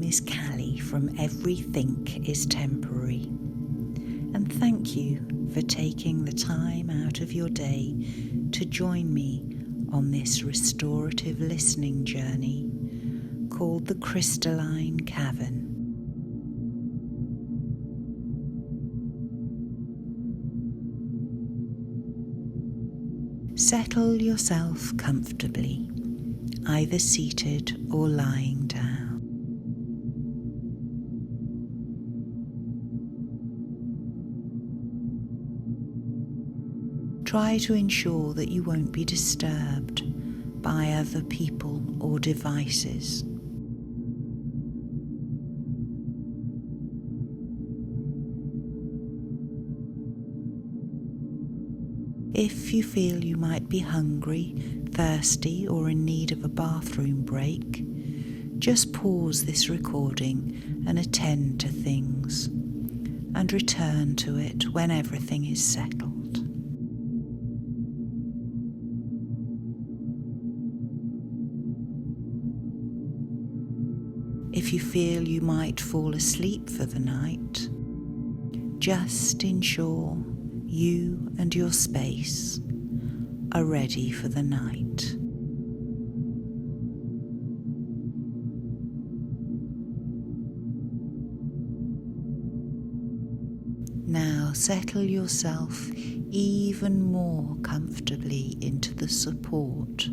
is Callie from Everything is Temporary, and thank you for taking the time out of your day to join me on this restorative listening journey called the Crystalline Cavern. Settle yourself comfortably, either seated or lying down. Try to ensure that you won't be disturbed by other people or devices. If you feel you might be hungry, thirsty, or in need of a bathroom break, just pause this recording and attend to things, and return to it when everything is settled. If you feel you might fall asleep for the night, just ensure you and your space are ready for the night. Now settle yourself even more comfortably into the support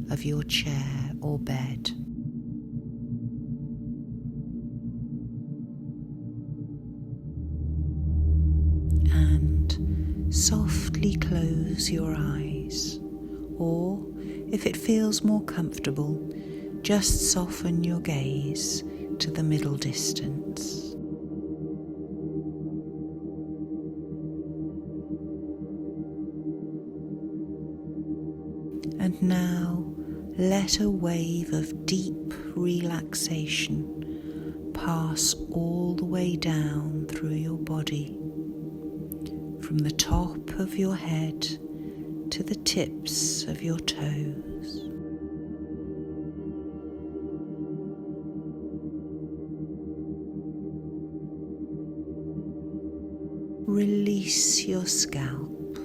of your chair or bed. Softly close your eyes, or if it feels more comfortable, just soften your gaze to the middle distance. And now let a wave of deep relaxation pass all the way down through your body, from the top of your head to the tips of your toes. Release your scalp.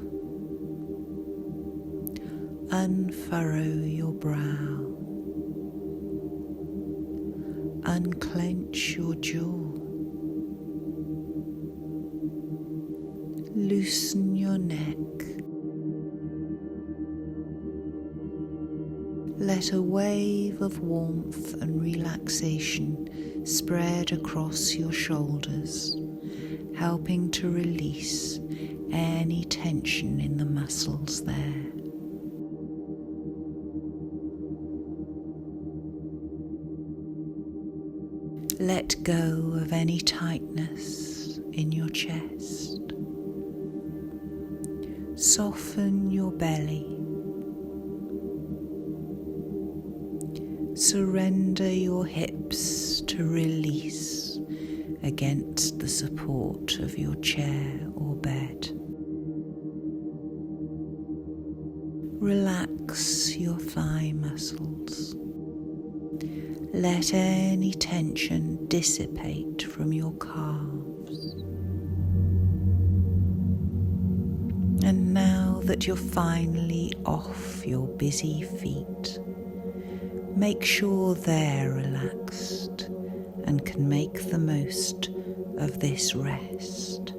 Unfurrow your brow. Unclench your jaw. Loosen your neck. Let a wave of warmth and relaxation spread across your shoulders, helping to release any tension in the muscles there. Let go of any tightness in your chest. Soften your belly. Surrender your hips to release against the support of your chair or bed. Relax your thigh muscles. Let any tension dissipate from your calves. And now that you're finally off your busy feet, make sure they're relaxed and can make the most of this rest.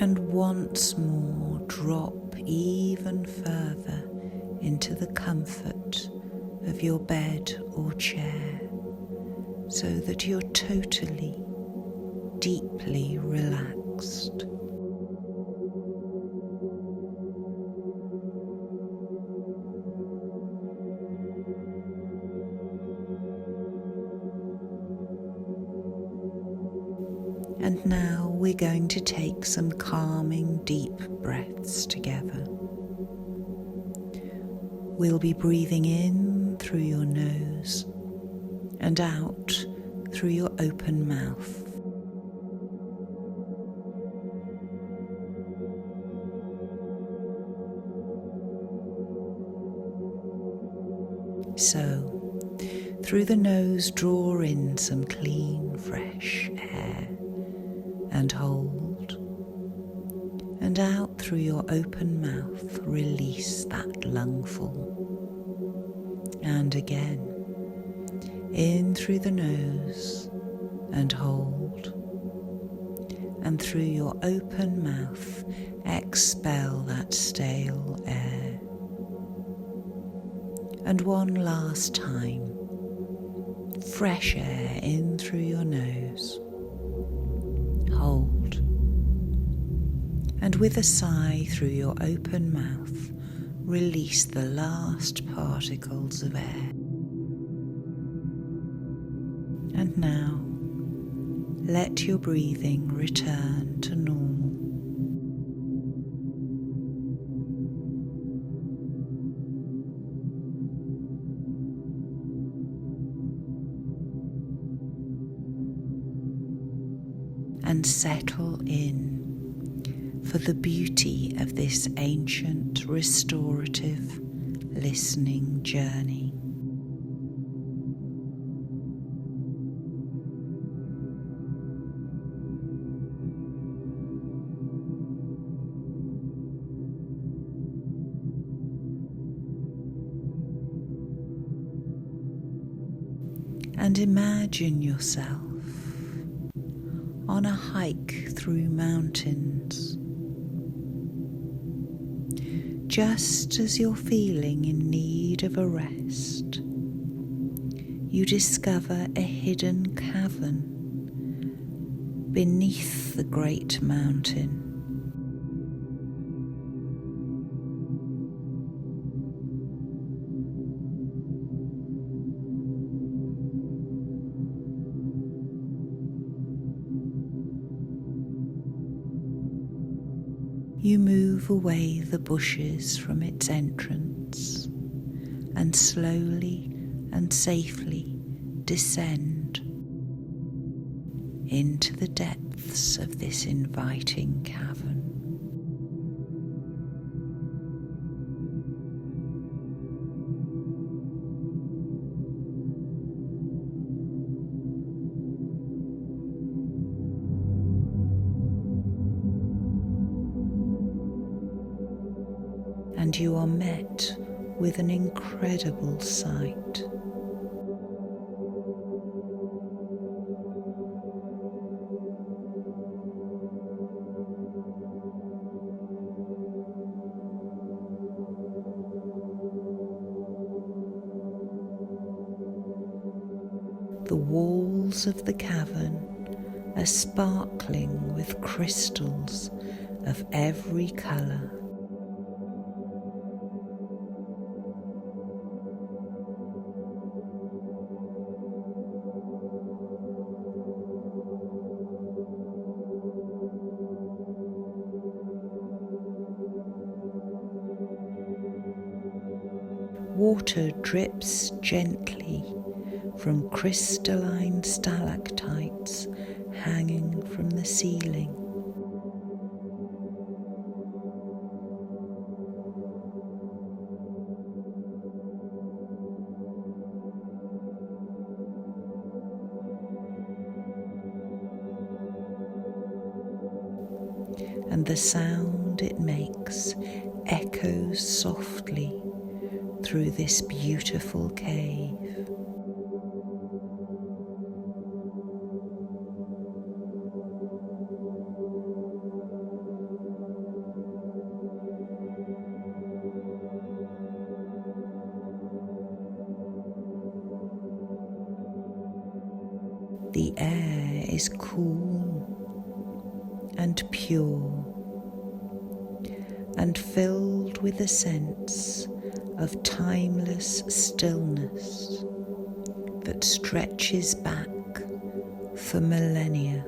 And once more drop even further into the comfort of your bed or chair, so that you're totally, deeply relaxed. And now we're going to take some calming, deep breaths together. We'll be breathing in through your nose and out through your open mouth. So, through the nose, draw in some clean, fresh air and hold. And out through your open mouth, release that lungful. And again, in through the nose and hold. And through your open mouth, expel that stale air. And one last time, fresh air in through your nose. Hold. And with a sigh through your open mouth, release the last particles of air. And now, let your breathing return to normal. And settle in for the beauty of this ancient restorative listening journey. And imagine yourself on a hike through mountains. Just as you're feeling in need of a rest, you discover a hidden cavern beneath the great mountain. You move away the bushes from its entrance and slowly and safely descend into the depths of this inviting cavern. And you are met with an incredible sight. The walls of the cavern are sparkling with crystals of every colour. Water drips gently from crystalline stalactites hanging from the ceiling. And the sound it makes echoes softly through this beautiful cave. The air is cool and pure and filled with a sense of timeless stillness that stretches back for millennia.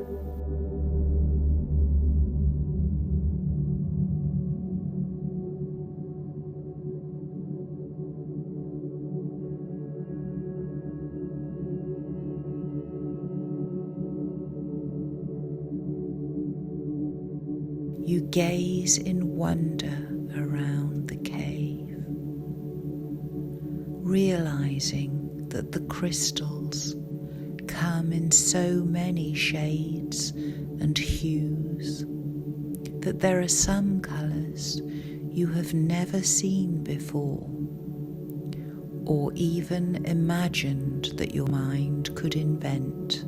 You gaze in wonder around the cave, realizing that the crystals come in so many shades and hues that there are some colours you have never seen before, or even imagined that your mind could invent.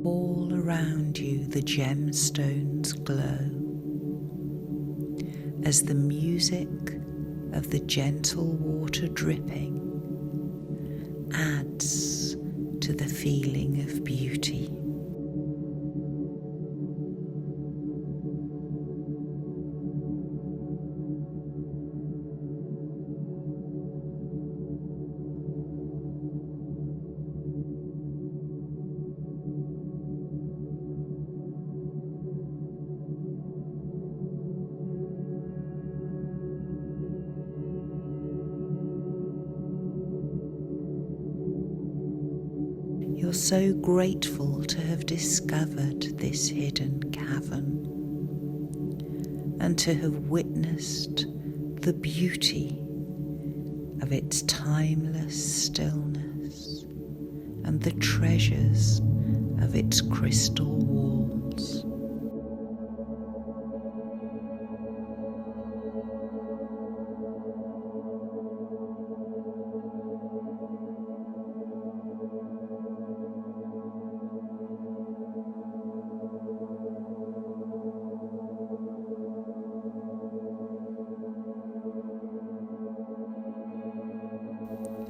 All around you the gemstones glow as the music of the gentle water dripping adds to the feeling of beauty. You're so grateful to have discovered this hidden cavern and to have witnessed the beauty of its timeless stillness and the treasures of its crystal walls.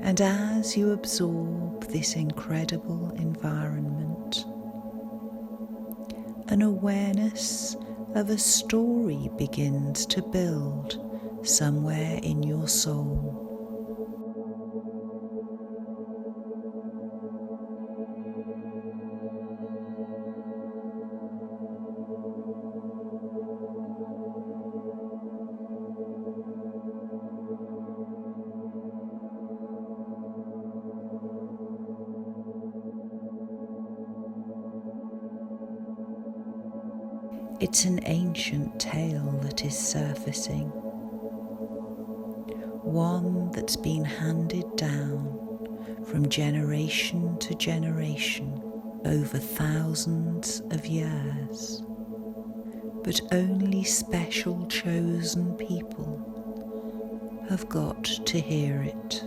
And as you absorb this incredible environment, an awareness of a story begins to build somewhere in your soul. It's an ancient tale that is surfacing, one that's been handed down from generation to generation over thousands of years, but only special chosen people have got to hear it.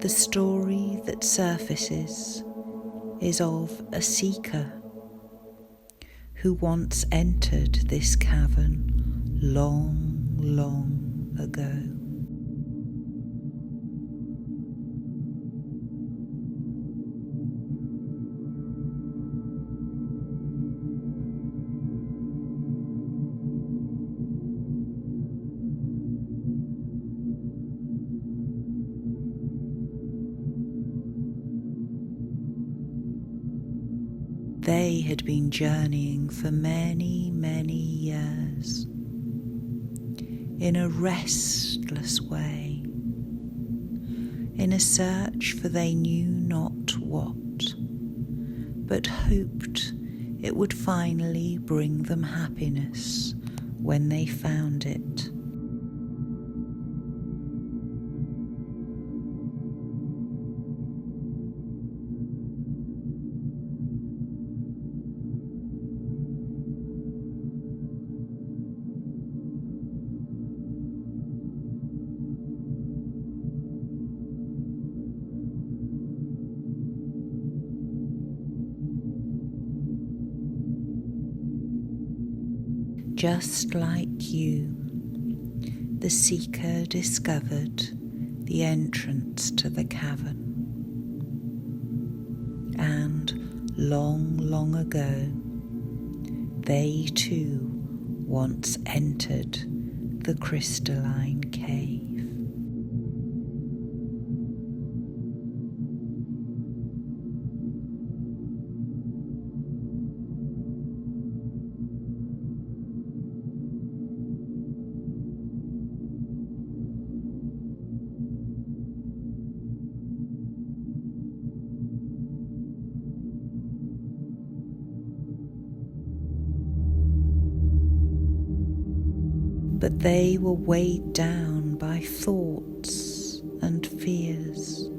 The story that surfaces is of a seeker who once entered this cavern long, long ago. They had been journeying for many, many years in a restless way, in a search for they knew not what, but hoped it would finally bring them happiness when they found it. Just like you, the seeker discovered the entrance to the cavern. And long, long ago, they too once entered the crystalline cave. But they were weighed down by thoughts and fears.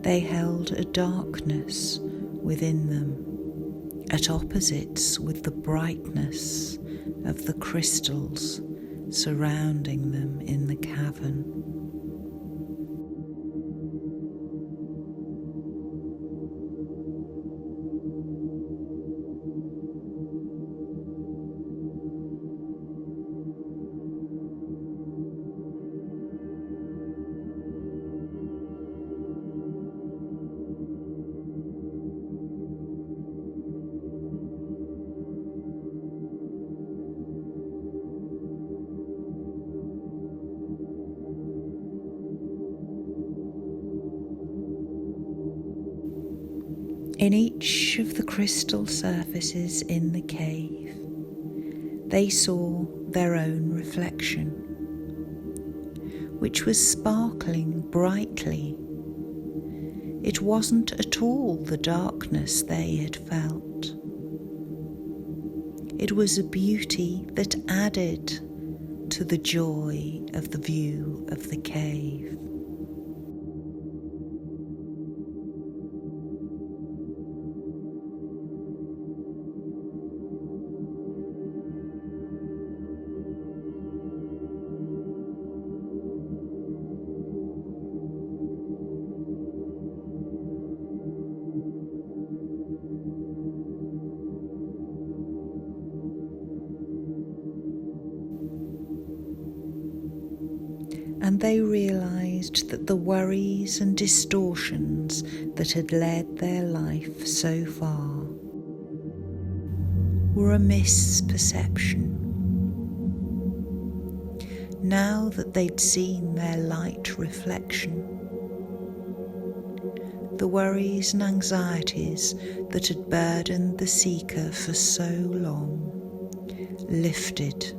They held a darkness within them, at opposites with the brightness of the crystals surrounding them in the cavern. In each of the crystal surfaces in the cave, they saw their own reflection, which was sparkling brightly. It wasn't at all the darkness they had felt. It was a beauty that added to the joy of the view of the cave. And they realised that the worries and distortions that had led their life so far were a misperception. Now that they'd seen their light reflection, the worries and anxieties that had burdened the seeker for so long lifted.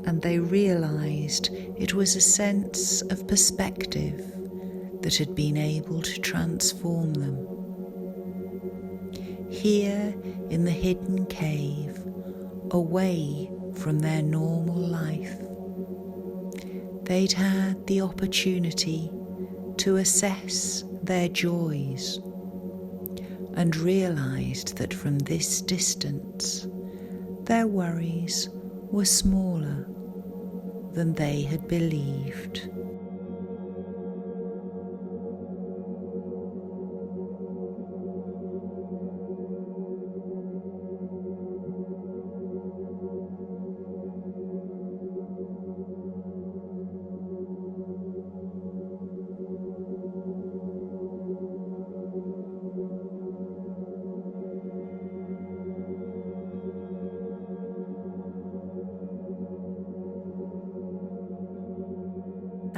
And they realised it was a sense of perspective that had been able to transform them. Here in the hidden cave, away from their normal life, they'd had the opportunity to assess their joys and realised that from this distance, their worries were smaller than they had believed.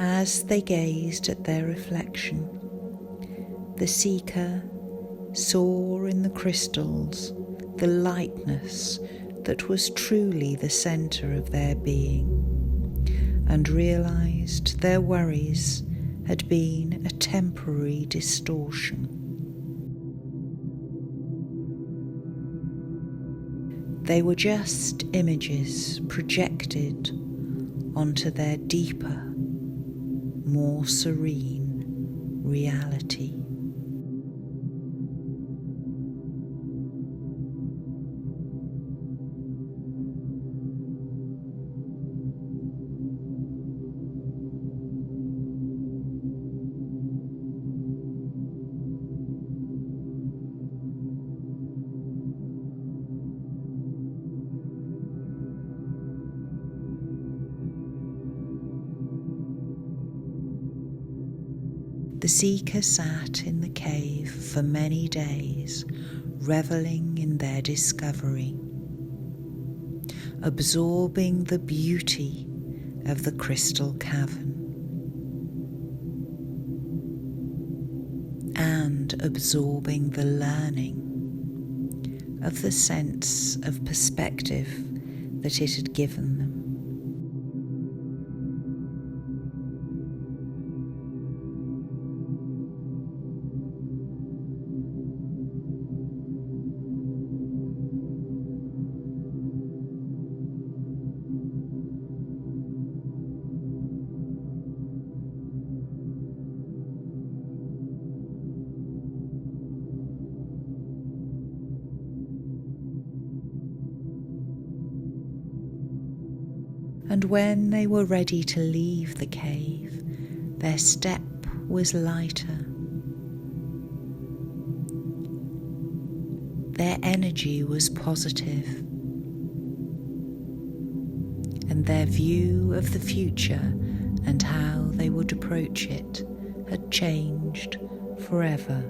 As they gazed at their reflection, the seeker saw in the crystals the lightness that was truly the centre of their being, and realised their worries had been a temporary distortion. They were just images projected onto their deeper, more serene reality. The seeker sat in the cave for many days, reveling in their discovery, absorbing the beauty of the crystal cavern and absorbing the learning of the sense of perspective that it had given them. And when they were ready to leave the cave, their step was lighter. Their energy was positive, and their view of the future and how they would approach it had changed forever.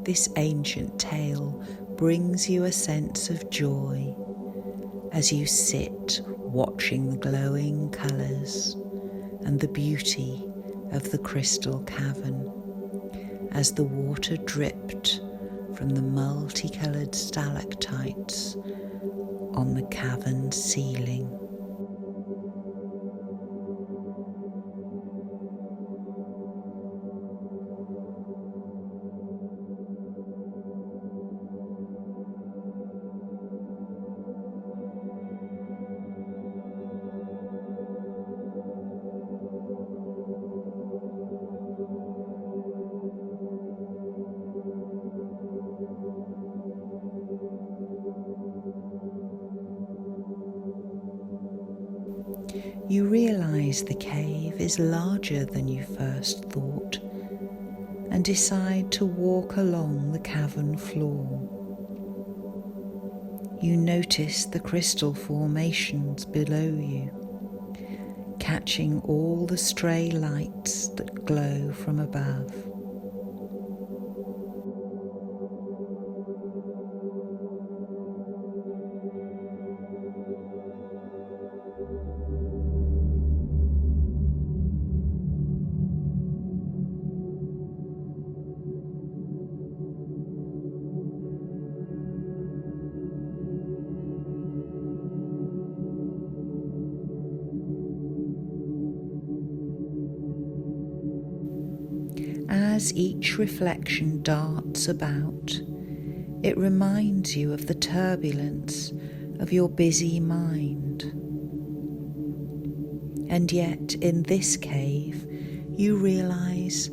This ancient tale brings you a sense of joy as you sit watching the glowing colours and the beauty of the crystal cavern as the water dripped from the multicoloured stalactites on the cavern ceiling. You realise the cave is larger than you first thought and decide to walk along the cavern floor. You notice the crystal formations below you, catching all the stray lights that glow from above. As each reflection darts about, it reminds you of the turbulence of your busy mind. And yet, in this cave, you realise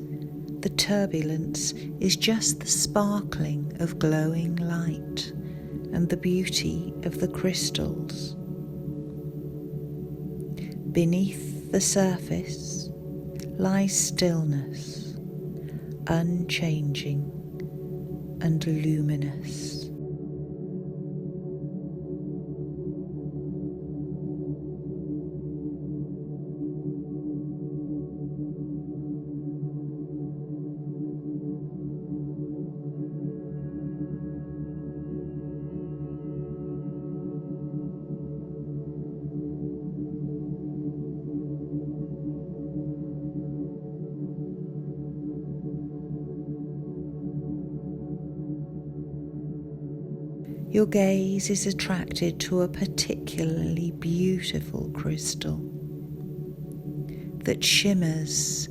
the turbulence is just the sparkling of glowing light and the beauty of the crystals. Beneath the surface lies stillness, unchanging and luminous. Your gaze is attracted to a particularly beautiful crystal that shimmers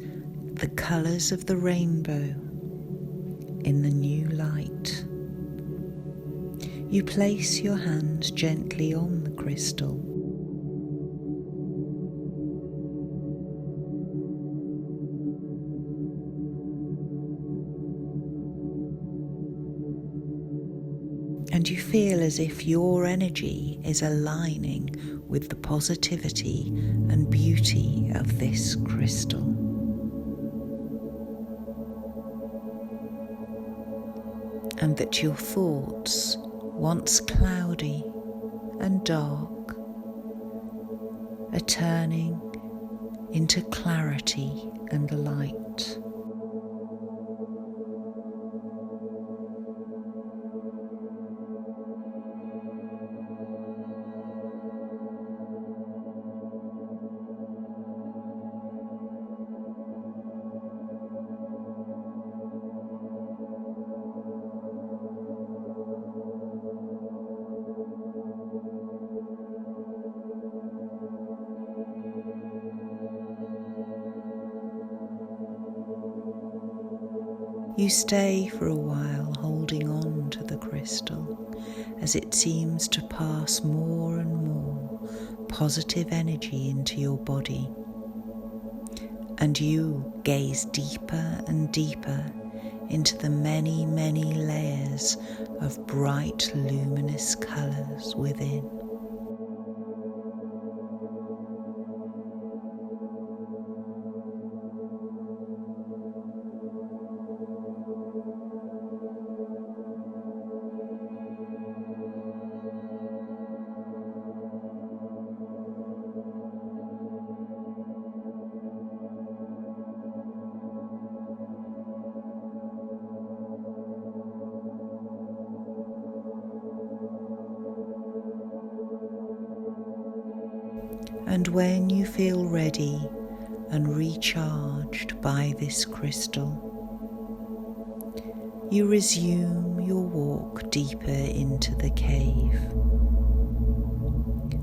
the colours of the rainbow in the new light. You place your hand gently on the crystal. And you feel as if your energy is aligning with the positivity and beauty of this crystal. And that your thoughts, once cloudy and dark, are turning into clarity and light. You stay for a while holding on to the crystal as it seems to pass more and more positive energy into your body, and you gaze deeper and deeper into the many, many layers of bright luminous colours within. And when you feel ready and recharged by this crystal, you resume your walk deeper into the cave,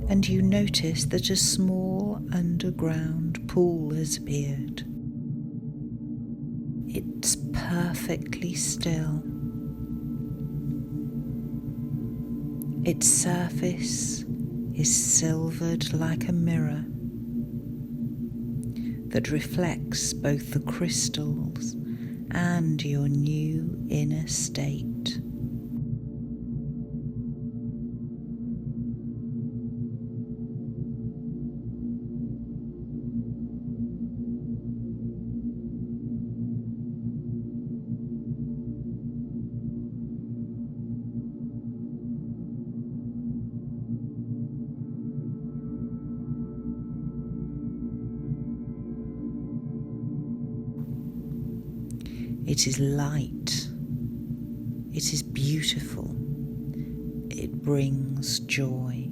and you notice that a small underground pool has appeared. It's perfectly still. Its surface is silvered like a mirror that reflects both the crystals and your new inner state. It is light, it is beautiful, it brings joy.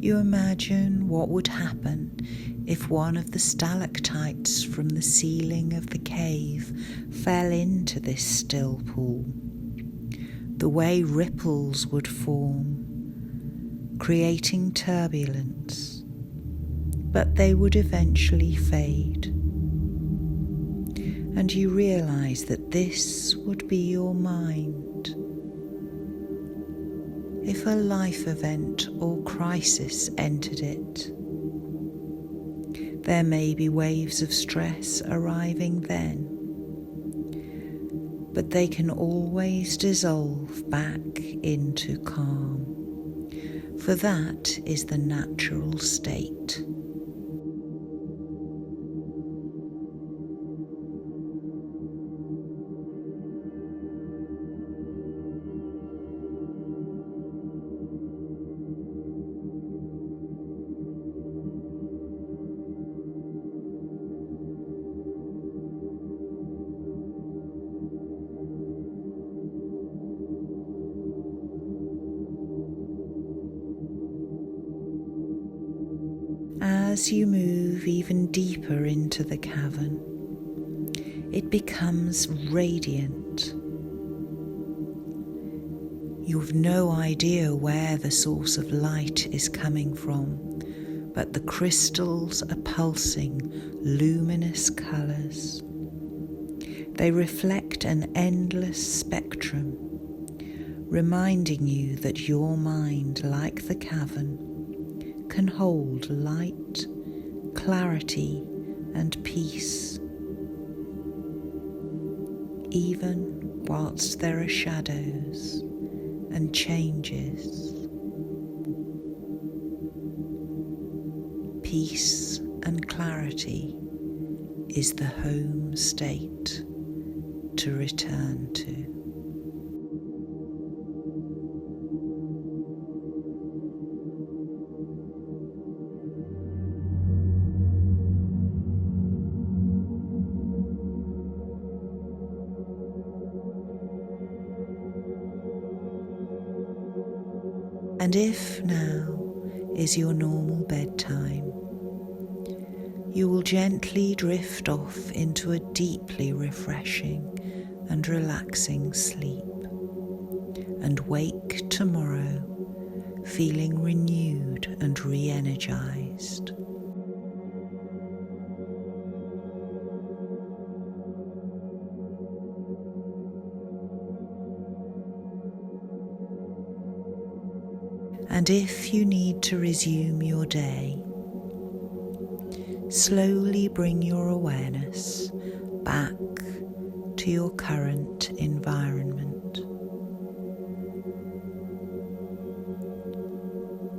You imagine what would happen if one of the stalactites from the ceiling of the cave fell into this still pool. The way ripples would form, creating turbulence, but they would eventually fade. And you realize that this would be your mind. If a life event or crisis entered it, there may be waves of stress arriving then, but they can always dissolve back into calm, for that is the natural state. as you move even deeper into the cavern, it becomes radiant. You've no idea where the source of light is coming from, but the crystals are pulsing luminous colours. They reflect an endless spectrum, reminding you that your mind, like the cavern, can hold light, clarity, and peace, even whilst there are shadows and changes. Peace and clarity is the home state to return to. And if now is your normal bedtime, you will gently drift off into a deeply refreshing and relaxing sleep, and wake tomorrow feeling renewed and re-energized. And if you need to resume your day, slowly bring your awareness back to your current environment.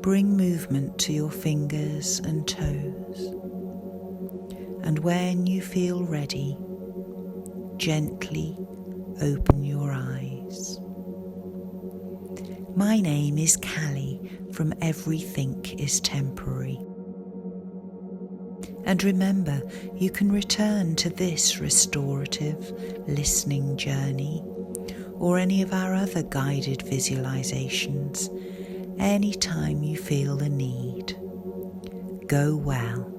Bring movement to your fingers and toes, and when you feel ready, gently open your eyes. My name is Callie from Everything is Temporary. And remember, you can return to this restorative listening journey or any of our other guided visualizations anytime you feel the need. Go well.